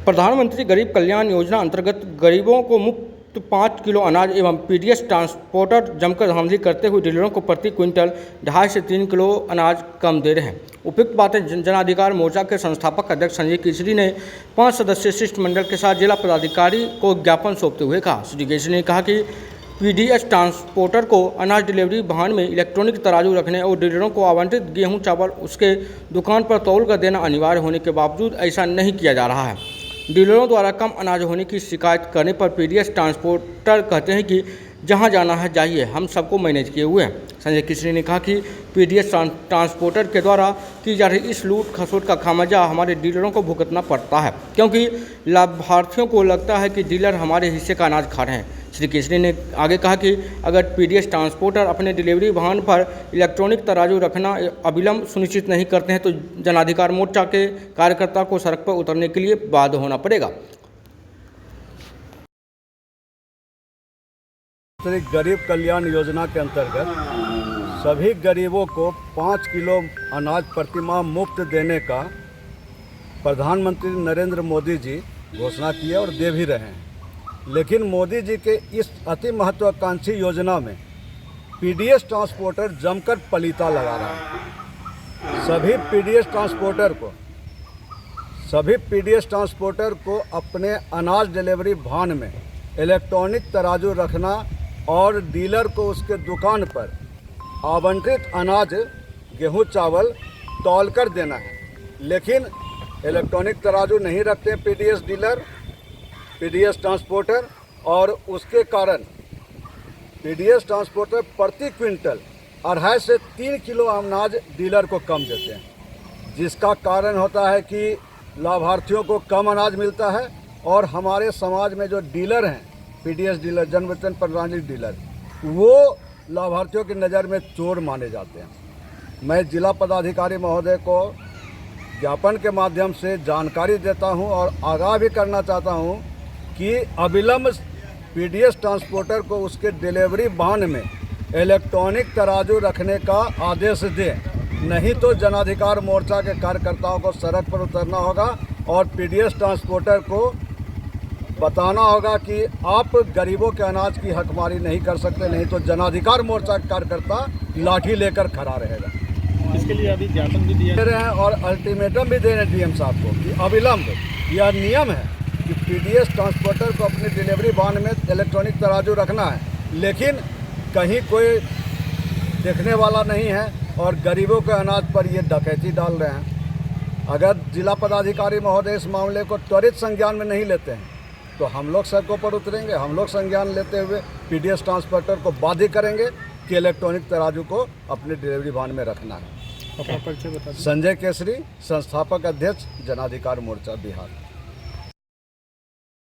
प्रधानमंत्री गरीब कल्याण योजना अंतर्गत गरीबों को मुफ्त 5 किलो अनाज एवं पीडीएस ट्रांसपोर्टर जमकर धांधली करते हुए डीलरों को प्रति क्विंटल 2.5 से 3 किलो अनाज कम दे रहे हैं। उपयुक्त बातें जन अधिकार मोर्चा के संस्थापक अध्यक्ष संजय केसरी ने 5 सदस्यीय शिष्टमंडल के साथ जिला पदाधिकारी को ज्ञापन सौंपते हुए कहा। श्री केसरी ने कहा कि पीडीएस ट्रांसपोर्टर को अनाज डिलीवरी वाहन में इलेक्ट्रॉनिक तराजू रखने और डीलरों को आवंटित गेहूं चावल उसके दुकान पर तौल कर देना अनिवार्य होने के बावजूद ऐसा नहीं किया जा रहा है। डीलरों द्वारा कम अनाज होने की शिकायत करने पर पीडीएस ट्रांसपोर्टर कहते हैं कि जहां जाना है जाइए, हम सबको मैनेज किए हुए हैं। संजय केसरी ने कहा कि पीडीएस ट्रांसपोर्टर के द्वारा की जा रही इस लूट खसोट का खामियाजा हमारे डीलरों को भुगतना पड़ता है, क्योंकि लाभार्थियों को लगता है कि डीलर हमारे हिस्से का अनाज खा रहे हैं। श्री केसरी ने आगे कहा कि अगर पीडीएस ट्रांसपोर्टर अपने डिलीवरी वाहन पर इलेक्ट्रॉनिक तराजू रखना अविलंब सुनिश्चित नहीं करते हैं तो जनाधिकार मोर्चा के कार्यकर्ता को सड़क पर उतरने के लिए बाध्य होना पड़ेगा। गरीब कल्याण योजना के अंतर्गत सभी गरीबों को 5 किलो अनाज प्रतिमाह मुफ्त देने का प्रधानमंत्री नरेंद्र मोदी जी घोषणा की है और दे भी रहे हैं। लेकिन मोदी जी के इस अति महत्वाकांक्षी योजना में पीडीएस ट्रांसपोर्टर जमकर पलीता लगा रहा है। सभी पीडीएस ट्रांसपोर्टर को अपने अनाज डिलीवरी वाहन में इलेक्ट्रॉनिक तराजू रखना और डीलर को उसके दुकान पर आवंटित अनाज गेहूं चावल तौल कर देना है। लेकिन इलेक्ट्रॉनिक तराजू नहीं रखते पीडीएस ट्रांसपोर्टर, और उसके कारण पीडीएस ट्रांसपोर्टर प्रति क्विंटल 2.5 से 3 किलो अनाज डीलर को कम देते हैं, जिसका कारण होता है कि लाभार्थियों को कम अनाज मिलता है और हमारे समाज में जो डीलर हैं, पीडीएस डीलर, जन वितरण प्रणाली डीलर, वो लाभार्थियों की नज़र में चोर माने जाते हैं। मैं जिला पदाधिकारी महोदय को ज्ञापन के माध्यम से जानकारी देता हूं और आगाह भी करना चाहता हूं कि अविलंब पीडीएस ट्रांसपोर्टर को उसके डिलीवरी वाहन में इलेक्ट्रॉनिक तराजू रखने का आदेश दें, नहीं तो जनाधिकार मोर्चा के कार्यकर्ताओं को सड़क पर उतरना होगा और पीडीएस ट्रांसपोर्टर को बताना होगा कि आप गरीबों के अनाज की हकमारी नहीं कर सकते, नहीं तो जनाधिकार मोर्चा के कार्यकर्ता लाठी लेकर खड़ा रहेगा। इसके लिए अभी ज्ञापन भी दिया दे रहे हैं और अल्टीमेटम भी दे रहे हैं डीएम साहब को कि अविलंब यह नियम है कि पीडीएस ट्रांसपोर्टर को अपनी डिलीवरी वाहन में इलेक्ट्रॉनिक तराजू रखना है, लेकिन कहीं कोई देखने वाला नहीं है और गरीबों के अनाज पर ये डकैती डाल रहे हैं। अगर जिला पदाधिकारी महोदय इस मामले को त्वरित संज्ञान में नहीं लेते हैं तो हम लोग सड़कों पर उतरेंगे। हम लोग संज्ञान लेते हुए पीडीएस ट्रांसपोर्टर को बाध्य करेंगे कि इलेक्ट्रॉनिक तराजू को अपने डिलीवरी वाहन में रखना है। अपना परिचय बता दीजिए। संजय केसरी, संस्थापक अध्यक्ष जनाधिकार मोर्चा बिहार।